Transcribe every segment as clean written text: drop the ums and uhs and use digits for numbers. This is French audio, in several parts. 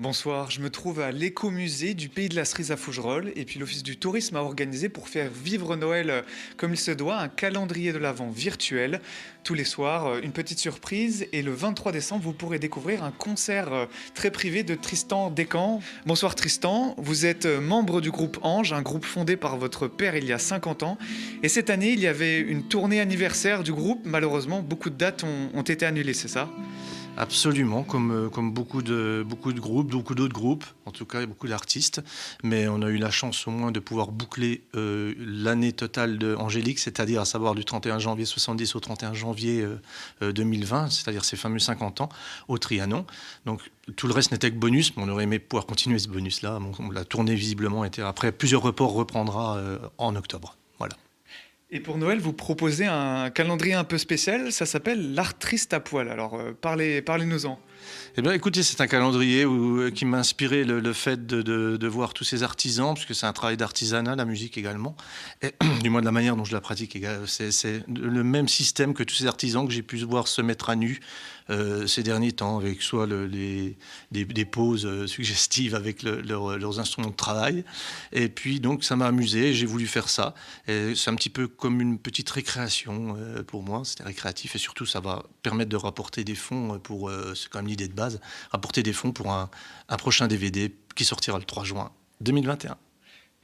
Bonsoir, je me trouve à l'écomusée du Pays de la Cerise à Fougerolles et puis l'Office du tourisme a organisé pour faire vivre Noël comme il se doit un calendrier de l'Avent virtuel. Tous les soirs, une petite surprise et le 23 décembre, vous pourrez découvrir un concert très privé de Tristan Descamps. Bonsoir Tristan, vous êtes membre du groupe Ange, un groupe fondé par votre père il y a 50 ans. Et cette année, il y avait une tournée anniversaire du groupe. Malheureusement, beaucoup de dates ont été annulées, c'est ça? Absolument, comme beaucoup de groupes, beaucoup d'autres groupes, en tout cas beaucoup d'artistes. Mais on a eu la chance au moins de pouvoir boucler l'année totale de Angélique, c'est-à-dire à savoir du 31 janvier 70 au 31 janvier 2020, c'est-à-dire ces fameux 50 ans, au Trianon. Donc tout le reste n'était que bonus, mais on aurait aimé pouvoir continuer ce bonus-là. Bon, la tournée visiblement était après plusieurs reports reprendra en octobre. Voilà. Et pour Noël, vous proposez un calendrier un peu spécial, ça s'appelle l'Art Triste à poil. Alors parlez-nous-en. Eh bien, écoutez, c'est un calendrier qui m'a inspiré le fait de voir tous ces artisans, puisque c'est un travail d'artisanat, la musique également, et du moins de la manière dont je la pratique. C'est le même système que tous ces artisans que j'ai pu voir se mettre à nu ces derniers temps, avec soit des poses suggestives avec leurs instruments de travail. Et puis, donc, ça m'a amusé, j'ai voulu faire ça. Et c'est un petit peu comme une petite récréation pour moi, c'était récréatif, et surtout, ça va permettre de rapporter des fonds pour, c'est quand même l'idée de base, rapporter des fonds pour un prochain DVD qui sortira le 3 juin 2021.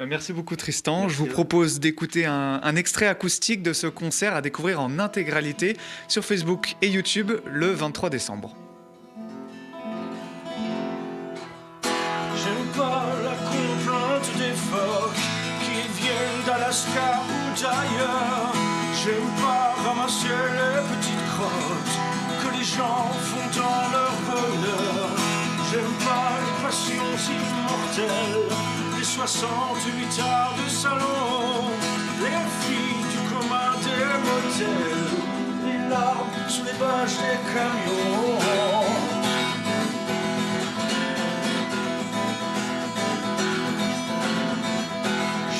Merci beaucoup Tristan. Je vous Merci. propose d'écouter un extrait acoustique de ce concert à découvrir en intégralité sur Facebook et YouTube le 23 décembre. J'aime pas la complainte des phoques qui viennent d'Alaska ou d'ailleurs. J'aime pas ramasser les petites crottes que les gens font dans leur bonheur. J'aime pas les passions immortelles, les 68 arts de salon, les filles du commun des motels, les larmes sous les bâches des camions.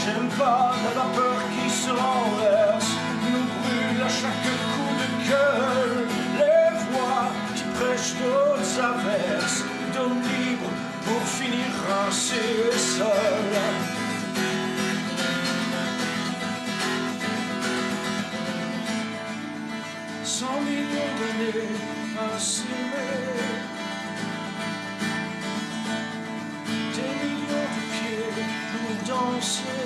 J'aime pas la vapeur qui se renverse, nous brûle à chaque coup de gueule. Les voix qui prêchent d'autres averses, d'hommes libres pour finir rincés et seuls. 100 millions d'années à s'aimer, des millions de pieds pour danser.